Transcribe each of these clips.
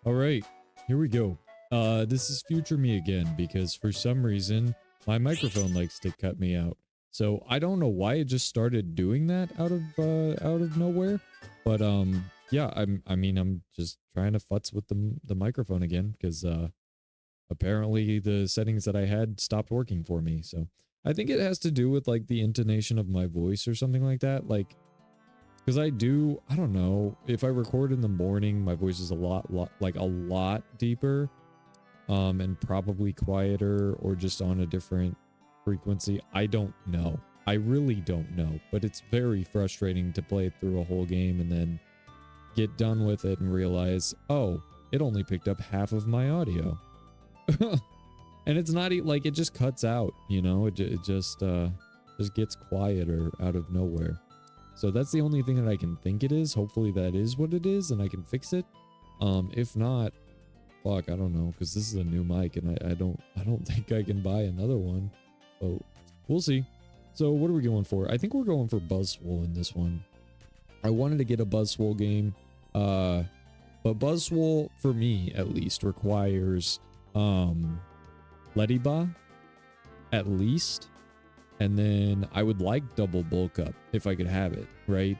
All right, here we go. This is future me again because for some reason my microphone likes to cut me out. So I don't know why it just started doing that out of nowhere, but yeah, I'm just trying to futz with the microphone again because apparently the settings that I had stopped working for me. So I think it has to do with like the intonation of my voice or something like that. Like, because I don't know, if I record in the morning, my voice is a lot deeper, and probably quieter or just on a different frequency. I don't know. I really don't know, but it's very frustrating to play through a whole game and then get done with it and realize, oh, it only picked up half of my audio. And it's not like it just cuts out, you know, it just gets quieter out of nowhere. So that's the only thing that I can think it is. Hopefully that is what it is and I can fix it. If not, fuck, I don't know, because this is a new mic and I don't think I can buy another one. So we'll see. So what are we going for? I think we're going for Buzzwole in this one. I wanted to get a Buzzwole game, but Buzzwole, for me at least, requires Lettyba at least. And then I would like double bulk up if I could have it, right?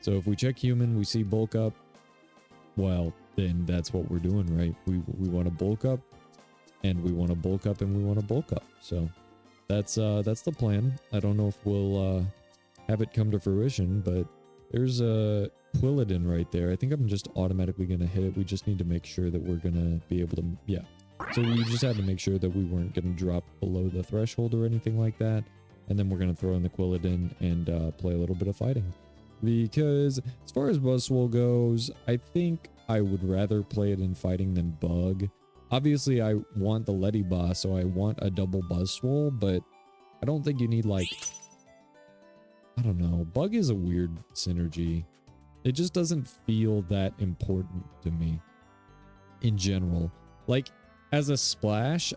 So if we check human, we see bulk up, well, then that's what we're doing, right? We want to bulk up, and we want to bulk up, and we want to bulk up. So that's the plan. I don't know if we'll have it come to fruition, but there's a Quilladin right there. I think I'm just automatically going to hit it. We just need to make sure that we're going to be able to, yeah. So we just had to make sure that we weren't going to drop below the threshold or anything like that. And then we're going to throw in the Quilladin and play a little bit of fighting. Because as far as Buzzwole goes, I think I would rather play it in fighting than Bug. Obviously, I want the Lettyba, so I want a double Buzzwole, but I don't think you need, like, I don't know. Bug is a weird synergy. It just doesn't feel that important to me in general. Like, as a splash,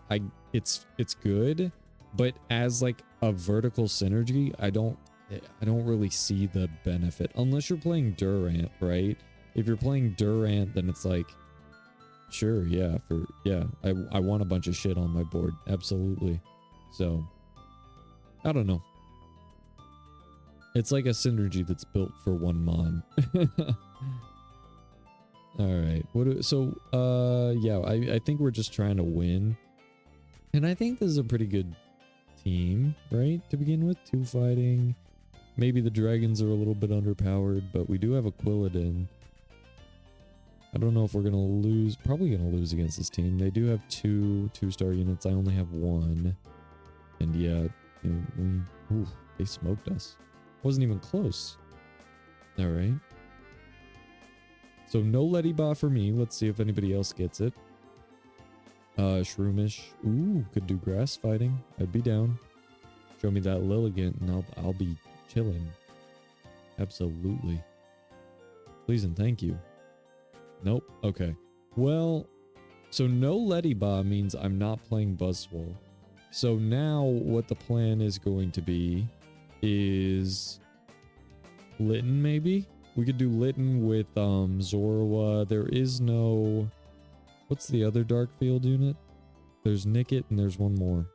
it's good, but as like a vertical synergy, I don't really see the benefit unless you're playing Durant, right? If you're playing Durant, then it's like, sure, yeah, I want a bunch of shit on my board, absolutely. So I don't know. It's like a synergy that's built for one mon. All right. Yeah, I think we're just trying to win. And I think this is a pretty good team, right? To begin with, 2 fighting. Maybe the dragons are a little bit underpowered, but we do have a Quilladin. I don't know if we're going to lose. Probably going to lose against this team. They do have 2 2-star units. I only have 1. And yeah, they smoked us. Wasn't even close. All right. So no Lettyba for me. Let's see if anybody else gets it. Shroomish. Ooh, could do grass fighting. I'd be down. Show me that Lilligant and I'll be chilling. Absolutely. Please and thank you. Nope. Okay. Well, so no Lettyba means I'm not playing Buzzwole. So now what the plan is going to be is Litten maybe? We could do Litten with Zorua. There is no... What's the other Dark Field unit? There's Nickit and there's one more.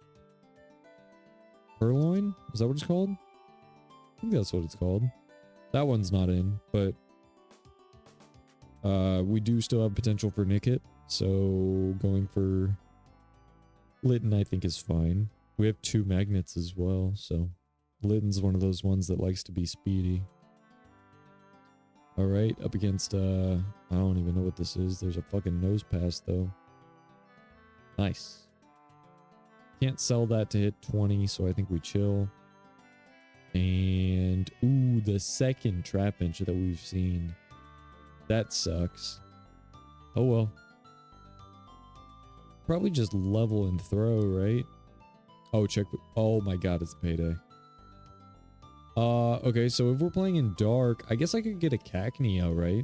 Purloin? Is that what it's called? I think that's what it's called. That one's not in, but we do still have potential for Nickit. So going for Litten I think is fine. We have 2 magnets as well, so Litten's one of those ones that likes to be speedy. All right, up against, I don't even know what this is. There's a fucking nose pass, though. Nice. Can't sell that to hit 20, so I think we chill. And, ooh, the second trap inch that we've seen. That sucks. Oh, well. Probably just level and throw, right? Oh, check. Oh my god, it's payday. Okay, so if we're playing in Dark, I guess I could get a Cacnea, right?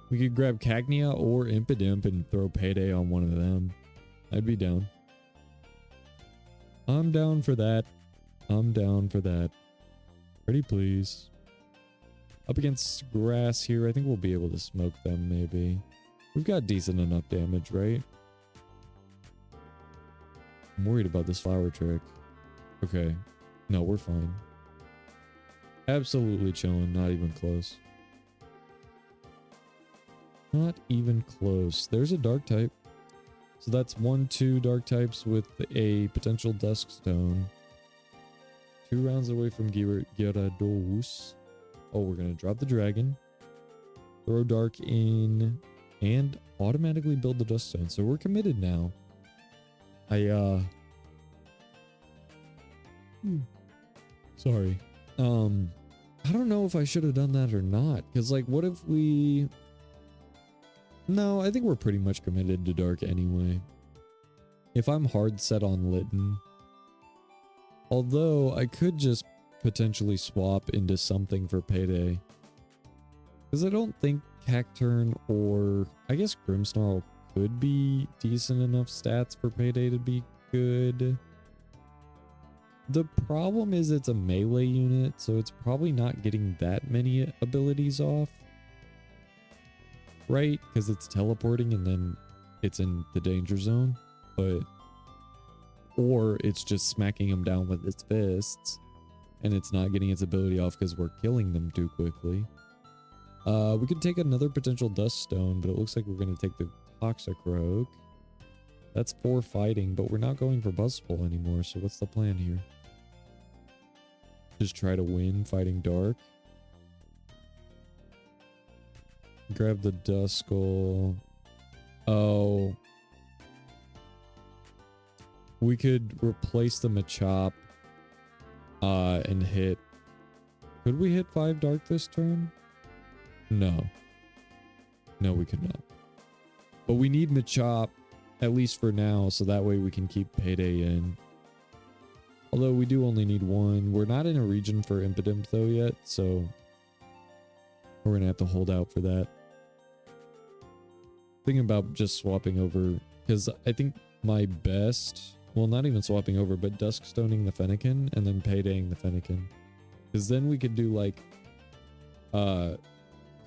We could grab Cacnea or Impidimp and throw Payday on one of them. I'd be down. I'm down for that. I'm down for that. Pretty please. Up against grass here, I think we'll be able to smoke them, maybe. We've got decent enough damage, right? I'm worried about this flower trick. Okay. No, we're fine. Absolutely chilling. Not even close. Not even close. There's a dark type. So that's 2 dark types with a potential dusk stone. 2 rounds away from Gyarados. Oh, we're going to drop the dragon. Throw dark in. And automatically build the dusk stone. So we're committed now. Sorry. I don't know if I should have done that or not. Because, like, what if we... No, I think we're pretty much committed to dark anyway. If I'm hard set on Litten... Although, I could just potentially swap into something for Payday. Because I don't think Cacturn or... I guess Grimmsnarl could be decent enough stats for Payday to be good. The problem is it's a melee unit, so it's probably not getting that many abilities off. Right? Because it's teleporting and then it's in the danger zone. But... Or it's just smacking them down with its fists. And it's not getting its ability off because we're killing them too quickly. We could take another potential Dust Stone, but it looks like we're going to take the Toxicroak. That's 4 fighting, but we're not going for Buzzpole anymore, so what's the plan here? Just try to win fighting Dark. Grab the Duskull. Oh. We could replace the Machop and hit... Could we hit 5 Dark this turn? No. No, we could not. But we need Machop, at least for now, so that way we can keep Payday in. Although we do only need 1. We're not in a region for Impidimp though yet, so we're going to have to hold out for that. Thinking about just swapping over, because I think my best, well, not even swapping over, but Dusk Stoning the Fennekin and then Paydaying the Fennekin. Because then we could do like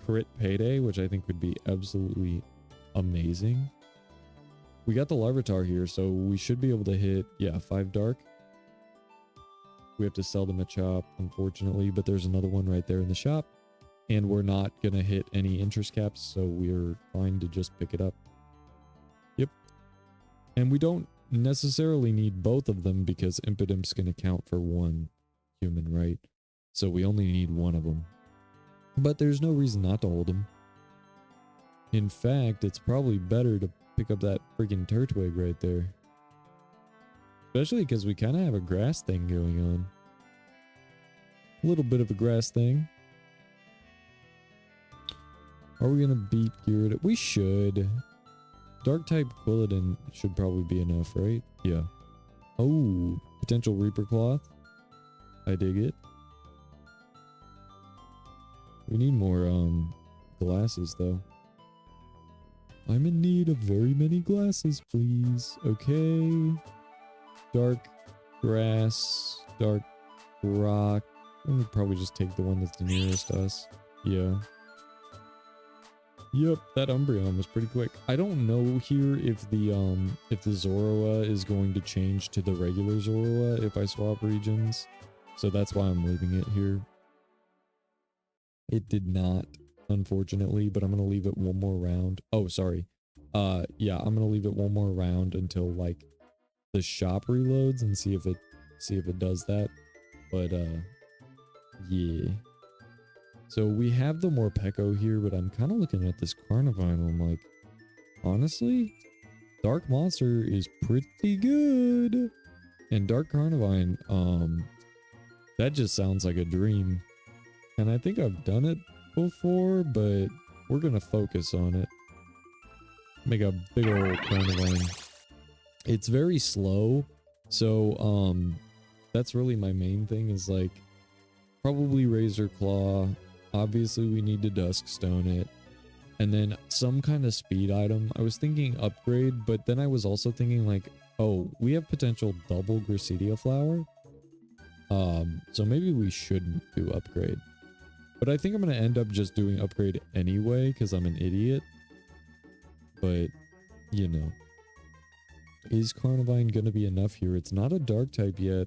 crit Payday, which I think would be absolutely amazing. We got the Larvitar here, so we should be able to hit, yeah, 5 Dark. We have to sell the Machop, unfortunately, but there's another one right there in the shop. And we're not going to hit any interest caps, so we're fine to just pick it up. Yep. And we don't necessarily need both of them because Impidimp's going to count for 1 human, right? So we only need 1 of them. But there's no reason not to hold them. In fact, it's probably better to pick up that freaking Turtwig right there. Especially because we kind of have a grass thing going on. A little bit of a grass thing. Are we going to beat Gyarados? We should. Dark type Quilladin should probably be enough, right? Yeah. Oh, potential Reaper Cloth. I dig it. We need more glasses though. I'm in need of very many glasses, please. Okay. Dark grass, dark rock. We'll probably just take the one that's the nearest us. Yeah. Yep, that Umbreon was pretty quick. I don't know here if the Zorua is going to change to the regular Zorua if I swap regions. So that's why I'm leaving it here. It did not, unfortunately, but I'm going to leave it 1 more round. Oh, sorry. Yeah, I'm going to leave it 1 more round until like the shop reloads and see if it does that. But yeah. So we have the Morpeko here, but I'm kind of looking at this Carnivine and I'm like, honestly, Dark Monster is pretty good. And Dark Carnivine, that just sounds like a dream. And I think I've done it before, but we're going to focus on it. Make a big old Carnivine. It's very slow. So, that's really my main thing is like, probably Razor Claw. Obviously, we need to Dusk Stone it. And then some kind of speed item. I was thinking upgrade, but then I was also thinking like, oh, we have potential double Gracidia Flower. So maybe we shouldn't do upgrade. But I think I'm going to end up just doing upgrade anyway because I'm an idiot. but you know, is Carnivine gonna be enough here? It's not a dark type yet,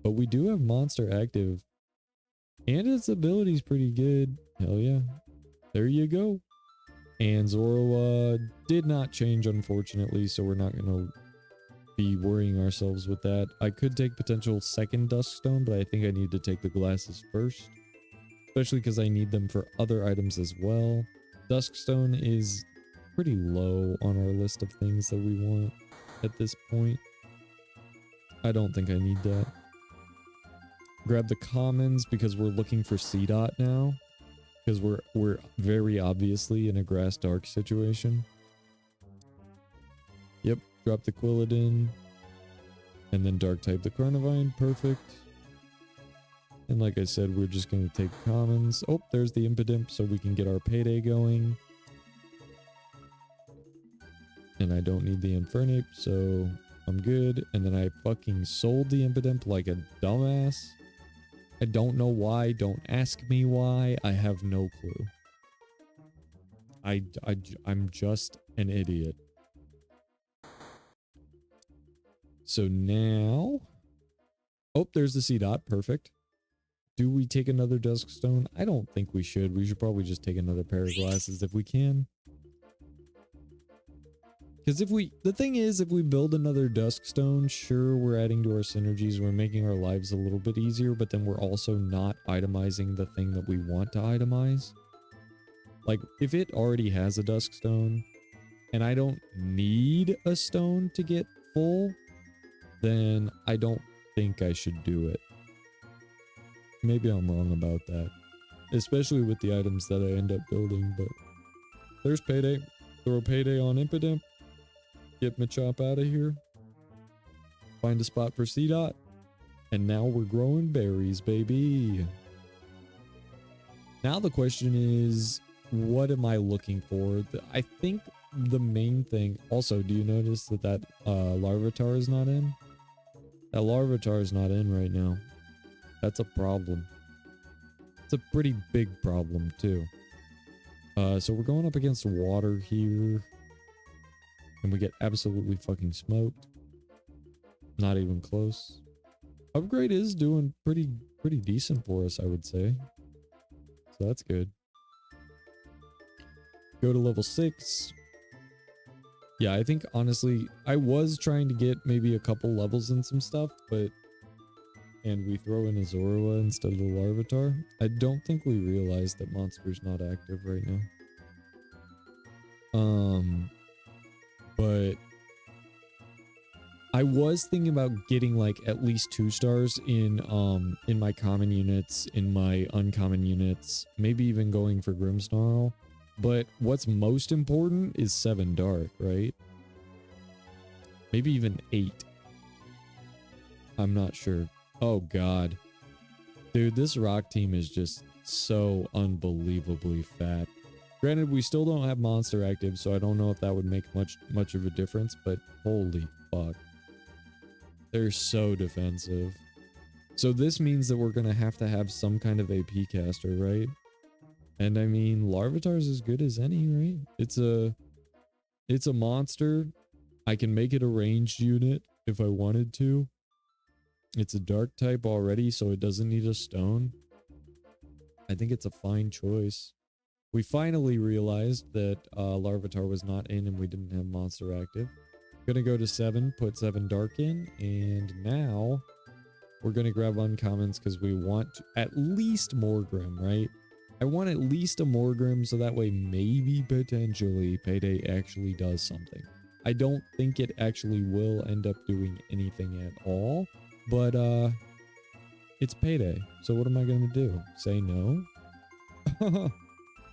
but we do have monster active, and its ability's pretty good. Hell yeah. There you go. And Zoro did not change, unfortunately, so we're not gonna be worrying ourselves with that. I could take potential second Duskstone, but I think I need to take the glasses first, especially because I need them for other items as well. Duskstone is pretty low on our list of things that we want at this point. I don't think I need that. Grab the commons because we're looking for C dot now, because we're very obviously in a grass dark situation. Yep, drop the Quilladin and then dark type the Carnivine. Perfect. And like I said, we're just going to take commons. Oh, there's the Impidimp, so we can get our payday going. And I don't need the Infernape, so I'm good. And then I fucking sold the Impidimp like a dumbass. I don't know why. Don't ask me why. I have no clue. I'm just an idiot. So now... Oh, there's the C dot. Perfect. Do we take another Duskstone? I don't think we should. We should probably just take another pair of glasses if we can. Because the thing is, if we build another Duskstone, sure, we're adding to our synergies, we're making our lives a little bit easier, but then we're also not itemizing the thing that we want to itemize. Like, if it already has a Duskstone, and I don't need a stone to get full, then I don't think I should do it. Maybe I'm wrong about that. Especially with the items that I end up building, but... There's Payday. Throw Payday on Impidimp. Get Machop out of here. Find a spot for C-Dot. And now we're growing berries, baby. Now the question is, what am I looking for? I think the main thing... Also, do you notice that Larvitar is not in? That Larvitar is not in right now. That's a problem. It's a pretty big problem, too. So we're going up against water here. And we get absolutely fucking smoked. Not even close. Upgrade is doing pretty decent for us, I would say. So that's good. Go to level 6. Yeah, I think, honestly, I was trying to get maybe a couple levels in some stuff, but... And we throw in a Zorua instead of the Larvitar. I don't think we realized that Monster's not active right now. But... I was thinking about getting, like, at least 2 stars in my common units, in my uncommon units, maybe even going for Grimmsnarl. But what's most important is 7 dark, right? Maybe even 8. I'm not sure. Oh, God. Dude, this rock team is just so unbelievably fat. Granted, we still don't have monster active, so I don't know if that would make much of a difference, but holy fuck. They're so defensive. So this means that we're going to have some kind of AP caster, right? And I mean, Larvitar's as good as any, right? It's a monster. I can make it a ranged unit if I wanted to. It's a dark type already, so it doesn't need a stone. I think it's a fine choice. We finally realized that Larvitar was not in and we didn't have monster active. Gonna go to 7, put 7 dark in, and now we're gonna grab uncommons because we want at least Morgrim, right? I want at least a Morgrim so that way maybe potentially Payday actually does something. I don't think it actually will end up doing anything at all, but it's Payday. So what am I gonna do? Say no?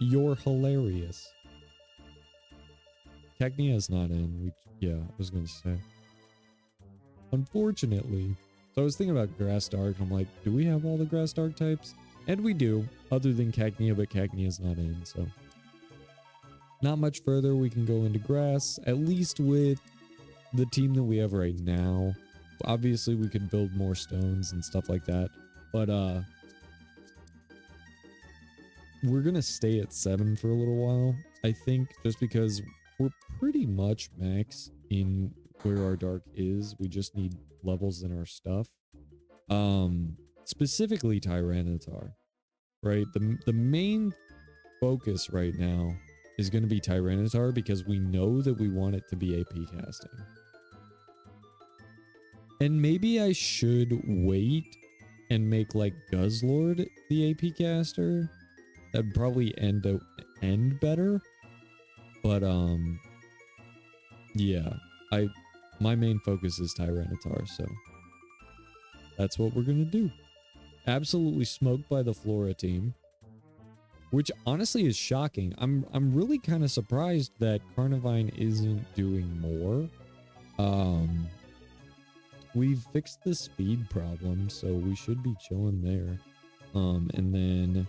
You're hilarious. Cagnia's not in. Yeah, I was gonna say. Unfortunately. So I was thinking about Grass Dark, and I'm like, do we have all the Grass Dark types? And we do, other than Cagnia, but Cagnia's not in, so. Not much further we can go into Grass, at least with the team that we have right now. Obviously, we could build more stones and stuff like that, but we're gonna stay at 7 for a little while, I think, just because we're pretty much max in where our dark is. We just need levels in our stuff. Specifically Tyranitar, right? The main focus right now is going to be Tyranitar because we know that we want it to be AP casting. And maybe I should wait and make like Guzzlord the AP caster. That'd probably end better. But yeah, my main focus is Tyranitar, so that's what we're gonna do. Absolutely smoked by the Flora team, which honestly is shocking. I'm really kind of surprised that Carnivine isn't doing more. We've fixed the speed problem, so we should be chilling there. And then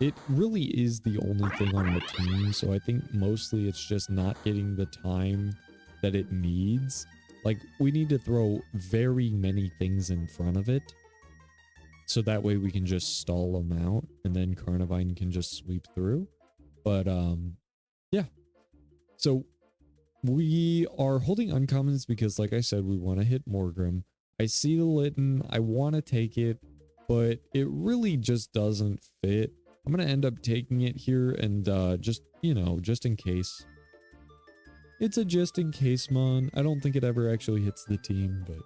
it really is the only thing on our team, so I think mostly it's just not getting the time that it needs. Like, we need to throw very many things in front of it, so that way we can just stall them out, and then Carnivine can just sweep through. But, yeah. So, we are holding uncommons because, like I said, we want to hit Morgrim. I see the Litten, I want to take it, but it really just doesn't fit. I'm going to end up taking it here and just, you know, just in case. It's a just in case mon. I don't think it ever actually hits the team, but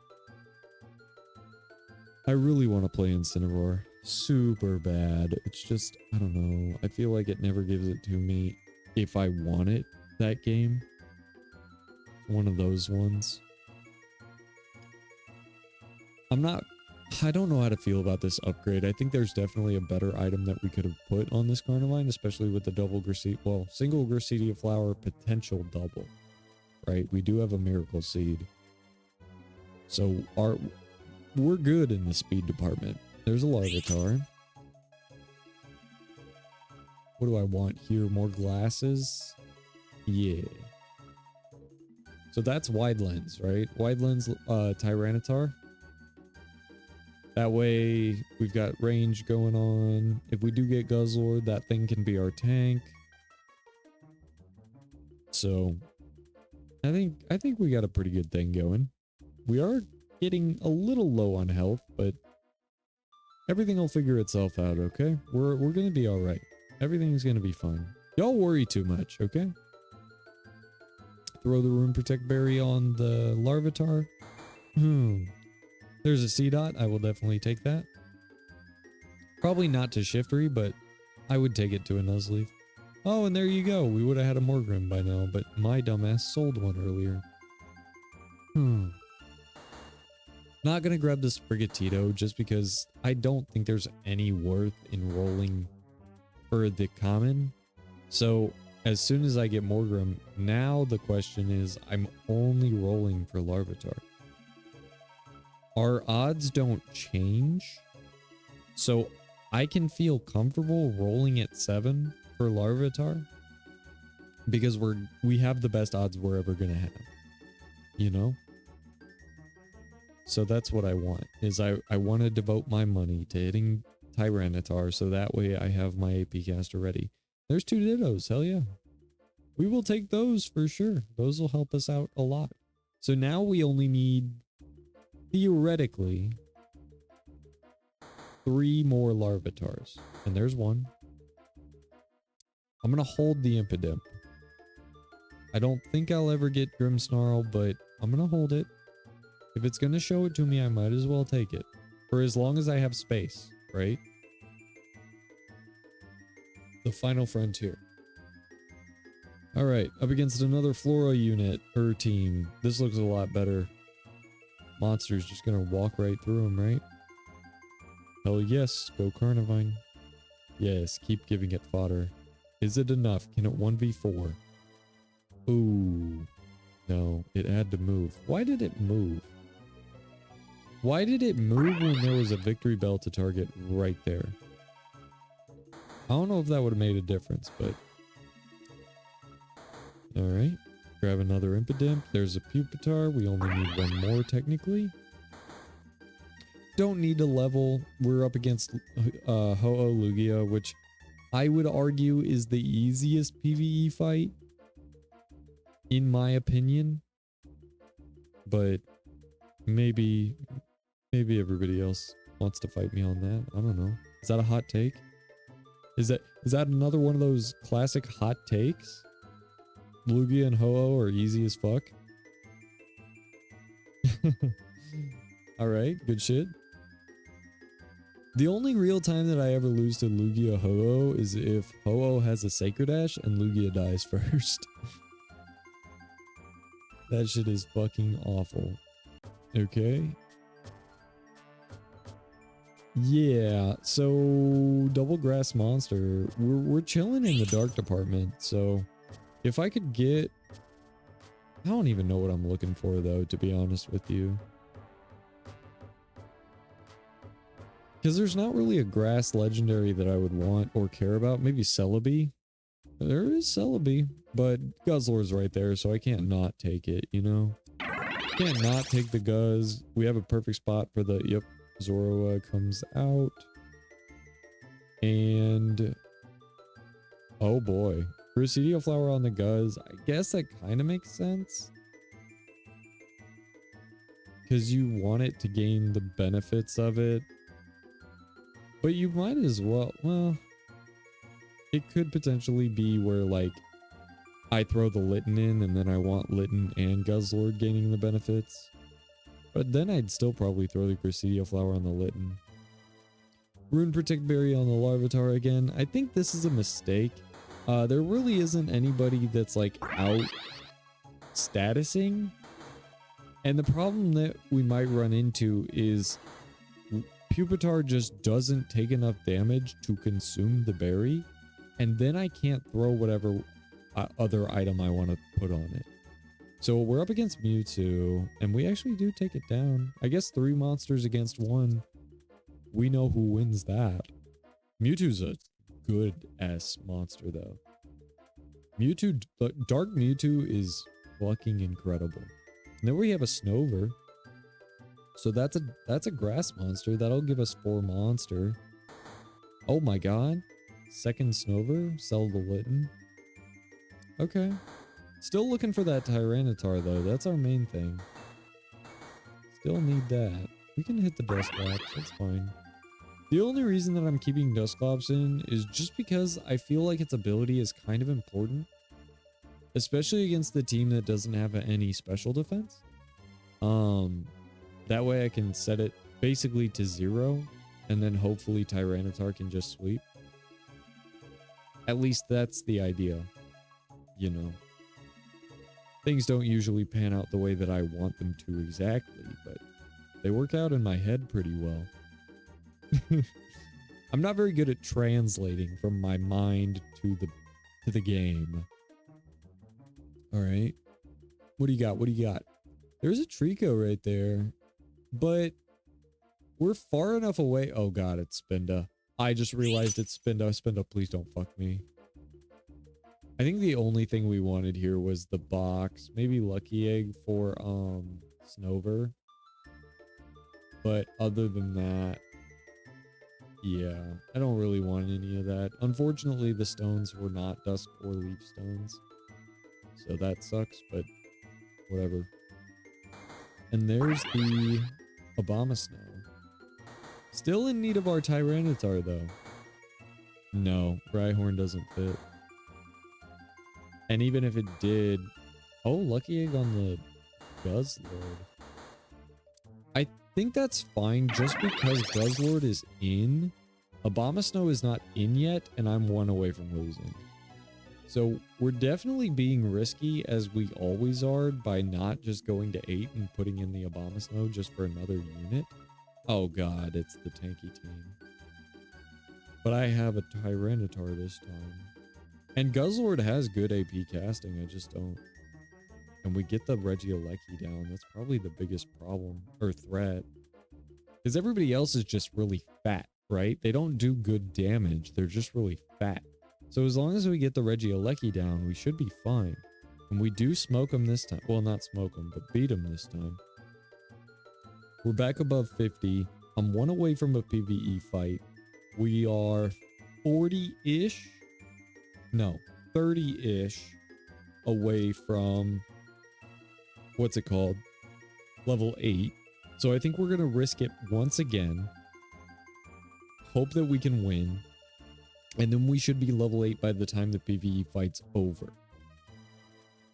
I really want to play Incineroar. Super bad. It's just, I don't know. I feel like it never gives it to me if I want it that game. One of those ones. I don't know how to feel about this upgrade. I think there's definitely a better item that we could have put on this Carnivine, especially with the double Gracidia, well, single Gracidia flower, potential double, right? We do have a Miracle Seed. So we're good in the speed department. There's a Larvitar. What do I want here? More glasses? Yeah. So that's wide lens, right? Wide lens Tyranitar. That way we've got range going on. If we do get Guzzlord, that thing can be our tank. So I think we got a pretty good thing going. We are getting a little low on health, but everything will figure itself out, okay? We're gonna be all right. Everything's gonna be fine. Y'all worry too much, okay? Throw the Rune Protect Berry on the Larvitar. There's a C-Dot. I will definitely take that. Probably not to Shiftry, but I would take it to a Nuzleaf. Oh, and there you go. We would have had a Morgrim by now, but my dumbass sold one earlier. Not gonna grab the Sprigatito just because I don't think there's any worth in rolling for the common. So as soon as I get Morgrim, now the question is I'm only rolling for Larvitar. Our odds don't change, so I can feel comfortable rolling at 7 for Larvitar because we have the best odds we're ever gonna have, you know? So that's what I want, is I want to devote my money to hitting Tyranitar so that way I have my AP caster ready. There's 2 Dittos, hell yeah. We will take those for sure. Those will help us out a lot. So now we only need, theoretically, 3 more Larvitars. And there's one. I'm going to hold the Impidimp. I don't think I'll ever get Grimmsnarl, but I'm going to hold it. If it's going to show it to me, I might as well take it. For as long as I have space, right? The final frontier. Alright, up against another Flora unit, her team. This looks a lot better. Monster's just gonna walk right through him, right? Hell yes, go Carnivine. Yes, keep giving it fodder. Is it enough? Can it 1v4? Ooh. No, it had to move. Why did it move? Why did it move when there was a victory bell to target right there? I don't know if that would have made a difference, but... Alright. Grab another Impidimp. There's a Pupitar. We only need 1 more, technically. Don't need to level. We're up against Ho-Oh Lugia, which I would argue is the easiest PvE fight. in my opinion. But maybe everybody else wants to fight me on that. I don't know. Is that a hot take? Is that another one of those classic hot takes? Lugia and Ho-Oh are easy as fuck. All right, good shit. The only real time that I ever lose to Lugia Ho-Oh is if Ho-Oh has a Sacred Dash and Lugia dies first. That shit is fucking awful. Okay. Yeah, so Double Grass Monster, we're chilling in the dark department, so if I could get... I don't even know what I'm looking for though, to be honest with you. Because there's not really a grass legendary that I would want or care about. Maybe Celebi. There is Celebi, but Guzzlor's right there, so I can't not take it, you know? Can't not take the Guzz. We have a perfect spot for the... Yep. Zoroa comes out. And... oh boy. Presidio Flower on the Guzz. I guess that kind of makes sense. Because you want it to gain the benefits of it. But you might as well... well... it could potentially be where, like, I throw the Litten in and then I want Litten and Guzzlord gaining the benefits. But then I'd still probably throw the Presidio Flower on the Litten. Rune Protect Berry on the Larvitar again. I think this is a mistake. There really isn't anybody that's like out statusing. And the problem that we might run into is Pupitar just doesn't take enough damage to consume the berry. And then I can't throw whatever other item I want to put on it. So we're up against Mewtwo, and we actually do take it down. I guess 3 monsters against 1. We know who wins that. Mewtwo's a good-ass monster, though. Mewtwo, Dark Mewtwo is fucking incredible. And then we have a Snover. So that's a grass monster. That'll give us 4 monster. Oh my god. Second Snover. Sell the Litten. Okay. Still looking for that Tyranitar, though. That's our main thing. Still need that. We can hit the Dusclops. That's fine. The only reason that I'm keeping Dusclops in is just because I feel like its ability is kind of important. Especially against the team that doesn't have any special defense. That way I can set it basically to 0. And then hopefully Tyranitar can just sweep. At least that's the idea. You know. Things don't usually pan out the way that I want them to exactly, but they work out in my head pretty well. I'm not very good at translating from my mind to the game. All right. What do you got? What do you got? There's a Trico right there, but we're far enough away. Oh god, it's Spinda. I just realized it's Spinda. Spinda, please don't fuck me. I think the only thing we wanted here was the box. Maybe Lucky Egg for Snover. But other than that, yeah, I don't really want any of that. Unfortunately, the stones were not Dusk or Leaf stones. So that sucks, but whatever. And there's the Abomasnow. Still in need of our Tyranitar, though. No, Rhyhorn doesn't fit. And even if it did... oh, Lucky Egg on the Guzzlord. I think that's fine just because Guzzlord is in. Abomasnow is not in yet, and I'm 1 away from losing. So we're definitely being risky, as we always are, by not just going to 8 and putting in the Abomasnow just for another unit. Oh god, it's the tanky team. But I have a Tyranitar this time. And Guzzlord has good AP casting, I just don't. And we get the Regieleki down, that's probably the biggest problem, or threat. Because everybody else is just really fat, right? They don't do good damage, they're just really fat. So as long as we get the Regieleki down, we should be fine. And we do smoke them this time. Well, not smoke them, but beat them this time. We're back above 50. I'm 1 away from a PvE fight. We are 40-ish. No, 30-ish. away from, what's it called? Level 8. So I think we're going to risk it once again. Hope that we can win. And then we should be level 8 by the time the PvE fight's over.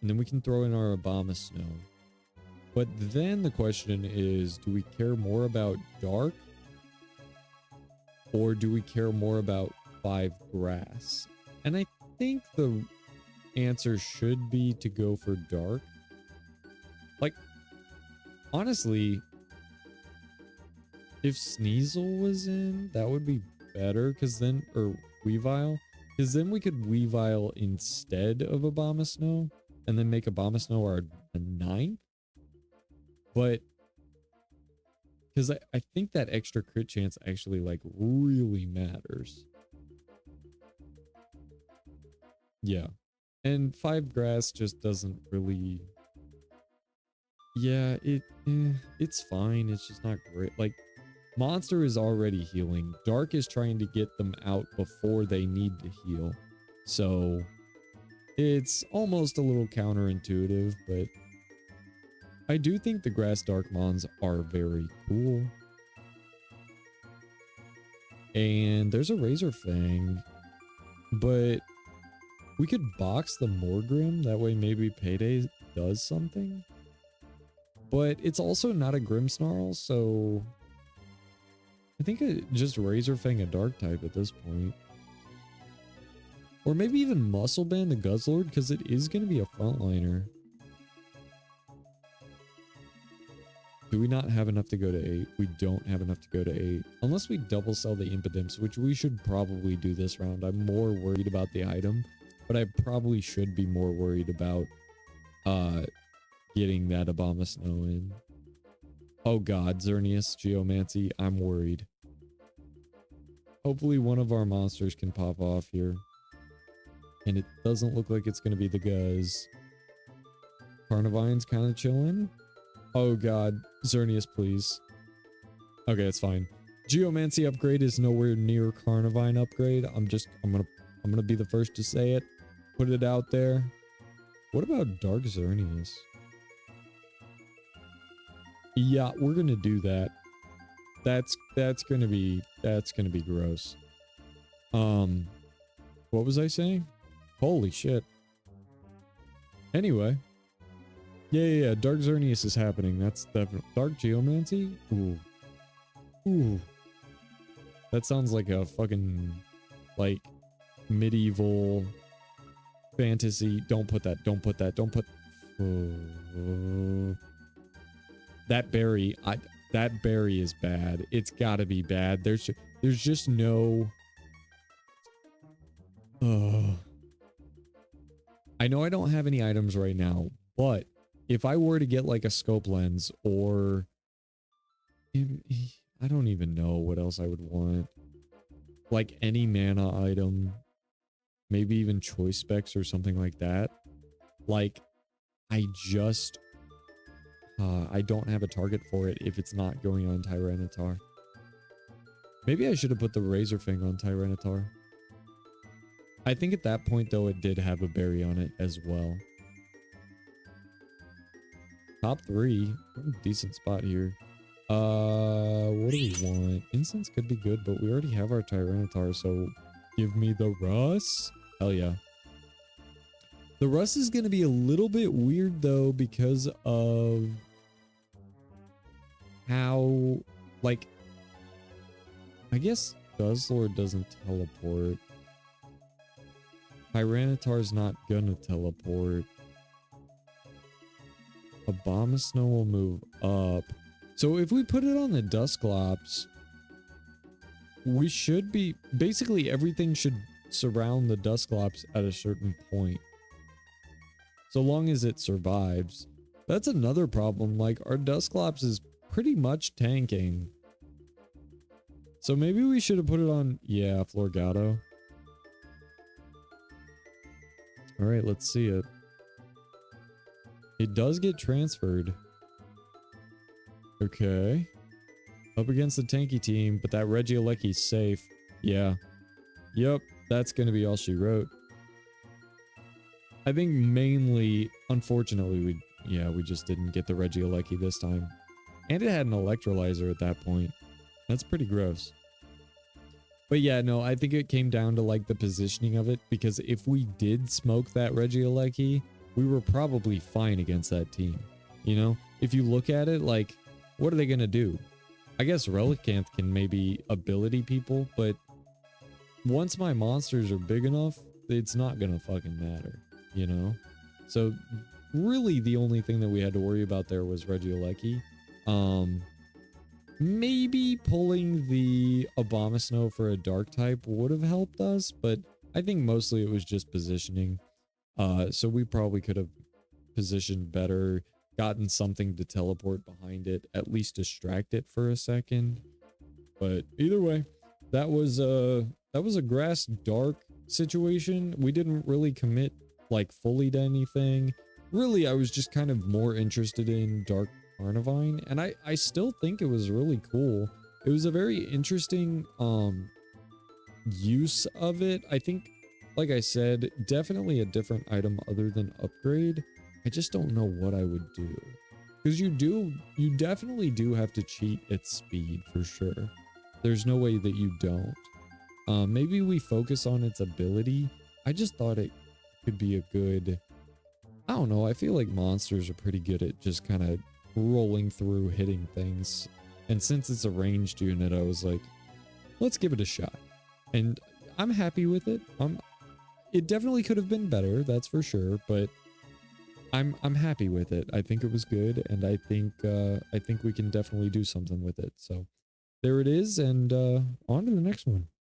And then we can throw in our Obama Snow. But then the question is, do we care more about Dark? Or do we care more about 5 Grass? And I think the answer should be to go for Dark. Like, honestly, if Sneasel was in, that would be better, because then, or Weavile, because then we could Weavile instead of Abomasnow, and then make Abomasnow our 9th. But, because I think that extra crit chance actually, like, really matters. Yeah. And 5 Grass just doesn't really... Yeah, it's fine. It's just not great. Like, Monster is already healing. Dark is trying to get them out before they need to heal. So, it's almost a little counterintuitive, but I do think the Grass Dark Mons are very cool. And there's a Razor Fang, but we could box the Morgrim. That way maybe Payday does something. But it's also not a Grimmsnarl, so I think just Razor Fang a Dark type at this point. Or maybe even Muscle Band the Guzzlord, because it is going to be a frontliner. Do we not have enough to go to 8? We don't have enough to go to 8. Unless we double sell the Impidimps, which we should probably do this round. I'm more worried about the item, but I probably should be more worried about getting that Abomasnow in. Oh god, Xerneas, Geomancy, I'm worried. Hopefully one of our monsters can pop off here. And it doesn't look like it's going to be the Guzz. Carnavine's kind of chilling. Oh god, Xerneas, please. Okay, it's fine. Geomancy upgrade is nowhere near Carnivine upgrade. I'm gonna be the first to say it. Put it out there. What about Dark Xerneas? Yeah, we're gonna do that. That's gonna be gross. What was I saying? Holy shit. Anyway. Yeah, Dark Xerneas is happening. That's definitely Dark Geomancy? Ooh. Ooh. That sounds like a fucking, like, medieval fantasy. Don't put that. Don't put that. Don't put... That berry, that berry is bad. It's gotta be bad. There's just no... I know I don't have any items right now, but if I were to get like a scope lens or... I don't even know what else I would want. Like any mana item, maybe even choice specs or something like that. Like, I just... I don't have a target for it if it's not going on Tyranitar. Maybe I should have put the Razor Fang on Tyranitar. I think at that point, though, it did have a berry on it as well. Top 3. We're in a decent spot here. What do we want? Incense could be good, but we already have our Tyranitar, so give me the Russ. Hell yeah. The Russ is going to be a little bit weird, though, because of how, like, I guess Guzzlord doesn't teleport. Tyranitar's not gonna teleport. Abomasnow will move up. So if we put it on the Dusclops, we should be... Basically, everything should surround the Dusclops at a certain point. So long as it survives. That's another problem. Like, our Dusclops is pretty much tanking. So maybe we should have put it on... Yeah, Florgato. Alright, let's see it. It does get transferred. Okay. Up against the tanky team, but that Regiolecky's safe. Yeah. Yep, that's gonna be all she wrote. I think mainly, unfortunately, we just didn't get the Regieleki this time. And it had an electrolyzer at that point. That's pretty gross. But yeah, no, I think it came down to like the positioning of it, because if we did smoke that Regieleki, we were probably fine against that team. You know, if you look at it, like, what are they going to do? I guess Relicanth can maybe ability people, but once my monsters are big enough, it's not going to fucking matter, you know? So really the only thing that we had to worry about there was Regieleki. Maybe pulling the Abomasnow for a dark type would have helped us, but I think mostly it was just positioning. So we probably could have positioned better, gotten something to teleport behind it, at least distract it for a second. But either way, that was a grass dark situation. We didn't really commit like fully to anything. Really, I was just kind of more interested in Dark Carnavine, and I still think it was really cool. It was a very interesting use of it. I think, like I said, definitely a different item other than upgrade. I just don't know what I would do. Because you definitely do have to cheat its speed for sure. There's no way that you don't. Maybe we focus on its ability. I just thought it could be a good, I don't know, I feel like monsters are pretty good at just kind of rolling through, hitting things. And since it's a ranged unit, I was like, let's give it a shot. And I'm happy with it. It definitely could have been better, that's for sure, but I'm happy with it. I think it was good, and I think we can definitely do something with it. So there it is, and on to the next one.